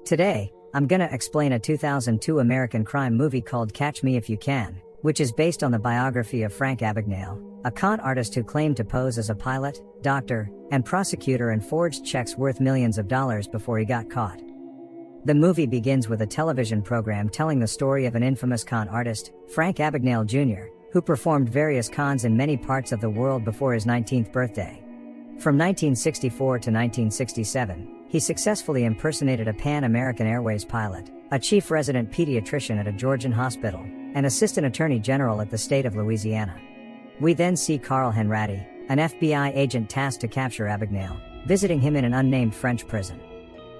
Today, I'm gonna explain a 2002 American crime movie called Catch Me If You Can, which is based on the biography of Frank Abagnale, a con artist who claimed to pose as a pilot, doctor, and prosecutor and forged checks worth millions of dollars before he got caught. The movie begins with a television program telling the story of an infamous con artist, Frank Abagnale Jr., who performed various cons in many parts of the world before his 19th birthday. From 1964 to 1967, he successfully impersonated a Pan American Airways pilot, a chief resident pediatrician at a Georgian hospital, and assistant attorney general at the state of Louisiana. We then see Carl Hanratty, an FBI agent tasked to capture Abagnale, visiting him in an unnamed French prison.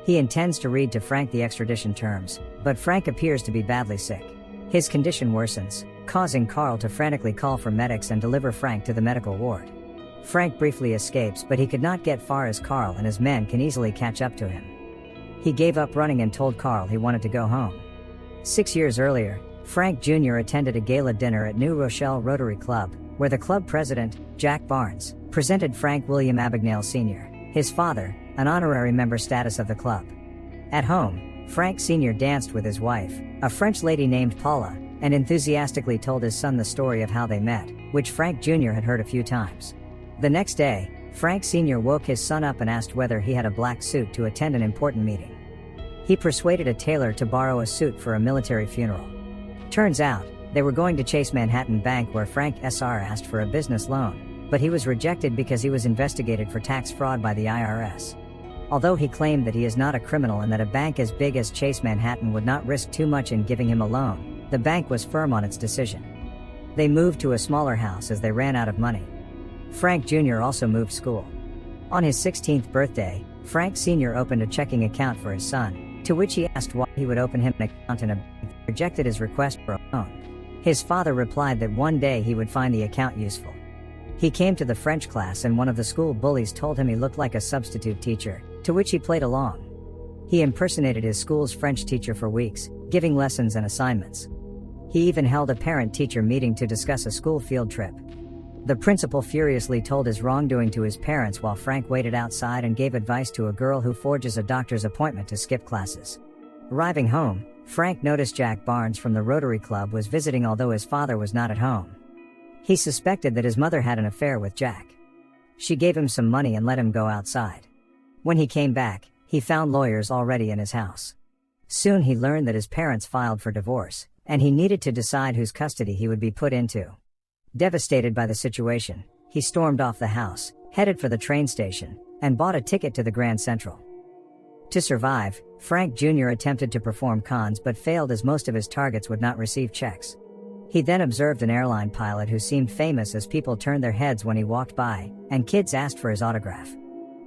He intends to read to Frank the extradition terms, but Frank appears to be badly sick. His condition worsens, causing Carl to frantically call for medics and deliver Frank to the medical ward. Frank briefly escapes, but he could not get far as Carl and his men can easily catch up to him. He gave up running and told Carl he wanted to go home. 6 years earlier, Frank Jr. attended a gala dinner at New Rochelle Rotary Club, where the club president, Jack Barnes, presented Frank William Abagnale Sr., his father, an honorary member status of the club. At home, Frank Sr. danced with his wife, a French lady named Paula, and enthusiastically told his son the story of how they met, which Frank Jr. had heard a few times. The next day, Frank Sr. woke his son up and asked whether he had a black suit to attend an important meeting. He persuaded a tailor to borrow a suit for a military funeral. Turns out, they were going to Chase Manhattan Bank, where Frank Sr. asked for a business loan, but he was rejected because he was investigated for tax fraud by the IRS. Although he claimed that he is not a criminal and that a bank as big as Chase Manhattan would not risk too much in giving him a loan, the bank was firm on its decision. They moved to a smaller house as they ran out of money. Frank Jr. also moved school. On his 16th birthday, Frank Sr. opened a checking account for his son, to which he asked why he would open him an account in a bank that rejected his request for a loan. His father replied that one day he would find the account useful. He came to the French class and one of the school bullies told him he looked like a substitute teacher, to which he played along. He impersonated his school's French teacher for weeks, giving lessons and assignments. He even held a parent-teacher meeting to discuss a school field trip. The principal furiously told his wrongdoing to his parents while Frank waited outside and gave advice to a girl who forges a doctor's appointment to skip classes. Arriving home, Frank noticed Jack Barnes from the Rotary Club was visiting, although his father was not at home. He suspected that his mother had an affair with Jack. She gave him some money and let him go outside. When he came back, he found lawyers already in his house. Soon he learned that his parents filed for divorce, and he needed to decide whose custody he would be put into. Devastated by the situation, he stormed off the house, headed for the train station, and bought a ticket to the Grand Central. To survive, Frank Jr. attempted to perform cons but failed as most of his targets would not receive checks. He then observed an airline pilot who seemed famous as people turned their heads when he walked by, and kids asked for his autograph.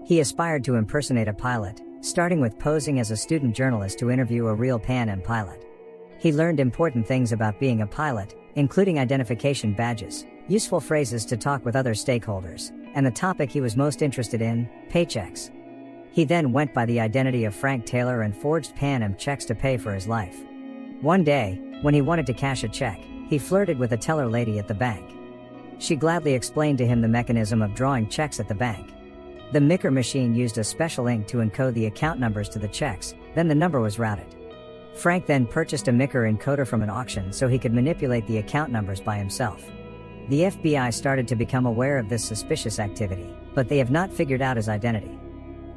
He aspired to impersonate a pilot, starting with posing as a student journalist to interview a real Pan Am pilot. He learned important things about being a pilot, including identification badges, useful phrases to talk with other stakeholders, and the topic he was most interested in, paychecks. He then went by the identity of Frank Taylor and forged Pan Am checks to pay for his life. One day, when he wanted to cash a check, he flirted with a teller lady at the bank. She gladly explained to him the mechanism of drawing checks at the bank. The Micker machine used a special ink to encode the account numbers to the checks, then the number was routed. Frank then purchased a Micker encoder from an auction so he could manipulate the account numbers by himself. The FBI started to become aware of this suspicious activity, but they have not figured out his identity.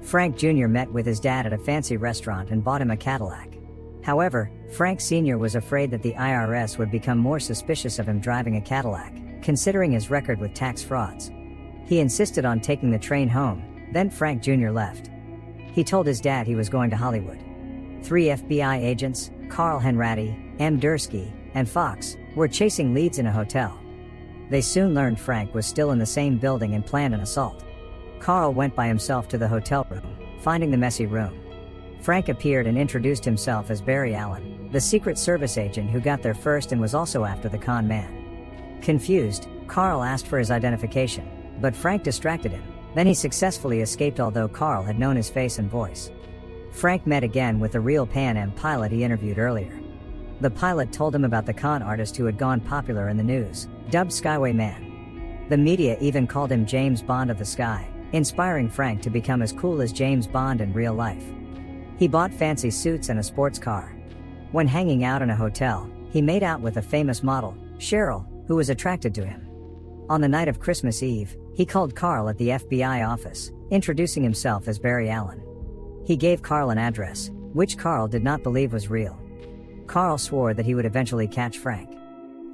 Frank Jr. met with his dad at a fancy restaurant and bought him a Cadillac. However, Frank Sr. was afraid that the IRS would become more suspicious of him driving a Cadillac, considering his record with tax frauds. He insisted on taking the train home, then Frank Jr. left. He told his dad he was going to Hollywood. 3 FBI agents, Carl Hanratty, M. Dursky, and Fox, were chasing leads in a hotel. They soon learned Frank was still in the same building and planned an assault. Carl went by himself to the hotel room, finding the messy room. Frank appeared and introduced himself as Barry Allen, the Secret Service agent who got there first and was also after the con man. Confused, Carl asked for his identification, but Frank distracted him. Then he successfully escaped, although Carl had known his face and voice. Frank met again with the real Pan Am pilot he interviewed earlier. The pilot told him about the con artist who had gone popular in the news, dubbed Skyway Man. The media even called him James Bond of the Sky, inspiring Frank to become as cool as James Bond in real life. He bought fancy suits and a sports car. When hanging out in a hotel, he made out with a famous model, Cheryl, who was attracted to him. On the night of Christmas Eve, he called Carl at the FBI office, introducing himself as Barry Allen. He gave Carl an address, which Carl did not believe was real. Carl swore that he would eventually catch Frank.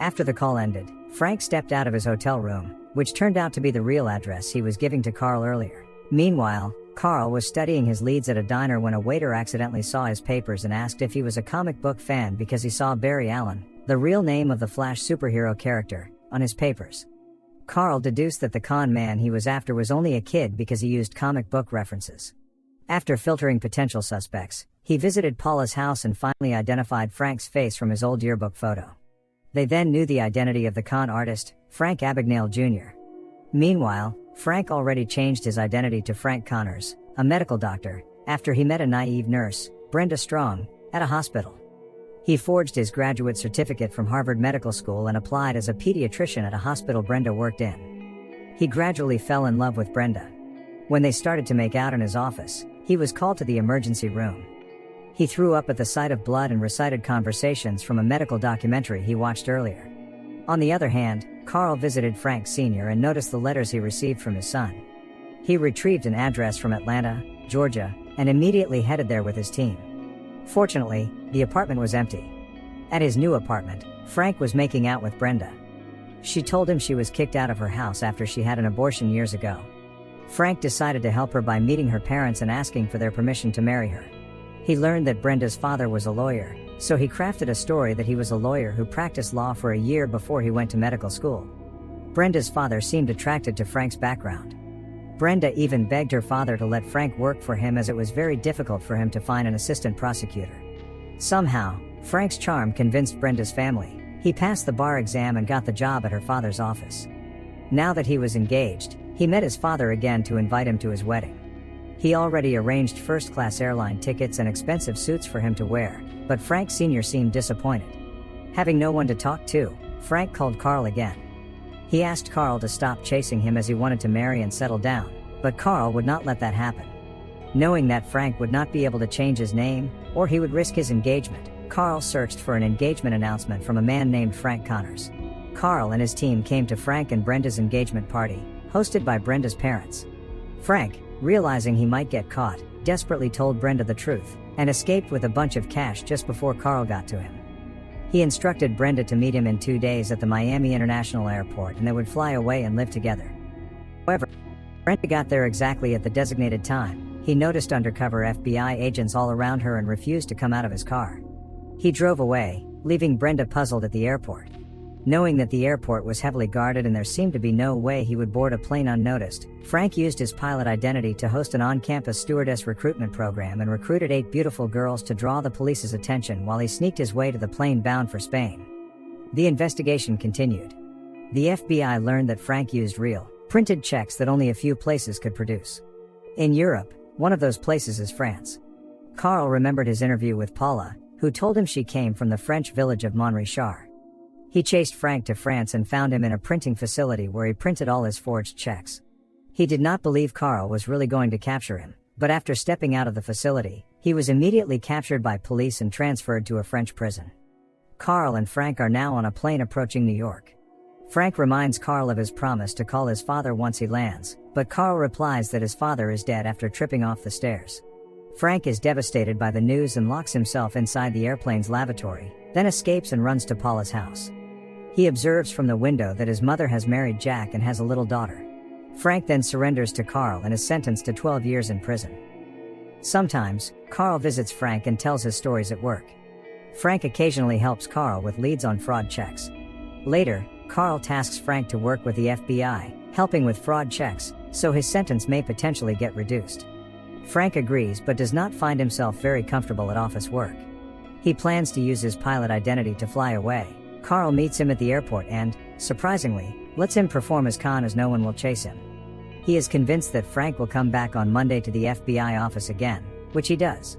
After the call ended, Frank stepped out of his hotel room, which turned out to be the real address he was giving to Carl earlier. Meanwhile, Carl was studying his leads at a diner when a waiter accidentally saw his papers and asked if he was a comic book fan because he saw Barry Allen, the real name of the Flash superhero character, on his papers. Carl deduced that the con man he was after was only a kid because he used comic book references. After filtering potential suspects, he visited Paula's house and finally identified Frank's face from his old yearbook photo. They then knew the identity of the con artist, Frank Abagnale Jr. Meanwhile, Frank already changed his identity to Frank Connors, a medical doctor, after he met a naive nurse, Brenda Strong, at a hospital. He forged his graduate certificate from Harvard Medical School and applied as a pediatrician at a hospital Brenda worked in. He gradually fell in love with Brenda. When they started to make out in his office, he was called to the emergency room. He threw up at the sight of blood and recited conversations from a medical documentary he watched earlier. On the other hand, Carl visited Frank Sr. and noticed the letters he received from his son. He retrieved an address from Atlanta, Georgia, and immediately headed there with his team. Fortunately, the apartment was empty. At his new apartment, Frank was making out with Brenda. She told him she was kicked out of her house after she had an abortion years ago. Frank decided to help her by meeting her parents and asking for their permission to marry her. He learned that Brenda's father was a lawyer, so he crafted a story that he was a lawyer who practiced law for a year before he went to medical school. Brenda's father seemed attracted to Frank's background. Brenda even begged her father to let Frank work for him as it was very difficult for him to find an assistant prosecutor. Somehow, Frank's charm convinced Brenda's family. He passed the bar exam and got the job at her father's office. Now that he was engaged, he met his father again to invite him to his wedding. He already arranged first-class airline tickets and expensive suits for him to wear, but Frank Sr. seemed disappointed. Having no one to talk to, Frank called Carl again. He asked Carl to stop chasing him as he wanted to marry and settle down, but Carl would not let that happen. Knowing that Frank would not be able to change his name, or he would risk his engagement, Carl searched for an engagement announcement from a man named Frank Connors. Carl and his team came to Frank and Brenda's engagement party, hosted by Brenda's parents. Frank, realizing he might get caught, desperately told Brenda the truth, and escaped with a bunch of cash just before Carl got to him. He instructed Brenda to meet him in 2 days at the Miami International Airport and they would fly away and live together. However, Brenda got there exactly at the designated time. He noticed undercover FBI agents all around her and refused to come out of his car. He drove away, leaving Brenda puzzled at the airport. Knowing that the airport was heavily guarded and there seemed to be no way he would board a plane unnoticed, Frank used his pilot identity to host an on-campus stewardess recruitment program and recruited 8 beautiful girls to draw the police's attention while he sneaked his way to the plane bound for Spain. The investigation continued. The FBI learned that Frank used real, printed checks that only a few places could produce. In Europe, one of those places is France. Carl remembered his interview with Paula, who told him she came from the French village of Montrichard. He chased Frank to France and found him in a printing facility where he printed all his forged checks. He did not believe Carl was really going to capture him, but after stepping out of the facility, he was immediately captured by police and transferred to a French prison. Carl and Frank are now on a plane approaching New York. Frank reminds Carl of his promise to call his father once he lands, but Carl replies that his father is dead after tripping off the stairs. Frank is devastated by the news and locks himself inside the airplane's lavatory, then escapes and runs to Paula's house. He observes from the window that his mother has married Jack and has a little daughter. Frank then surrenders to Carl and is sentenced to 12 years in prison. Sometimes, Carl visits Frank and tells his stories at work. Frank occasionally helps Carl with leads on fraud checks. Later, Carl tasks Frank to work with the FBI, helping with fraud checks, so his sentence may potentially get reduced. Frank agrees but does not find himself very comfortable at office work. He plans to use his pilot identity to fly away. Carl meets him at the airport and, surprisingly, lets him perform his con as no one will chase him. He is convinced that Frank will come back on Monday to the FBI office again, which he does.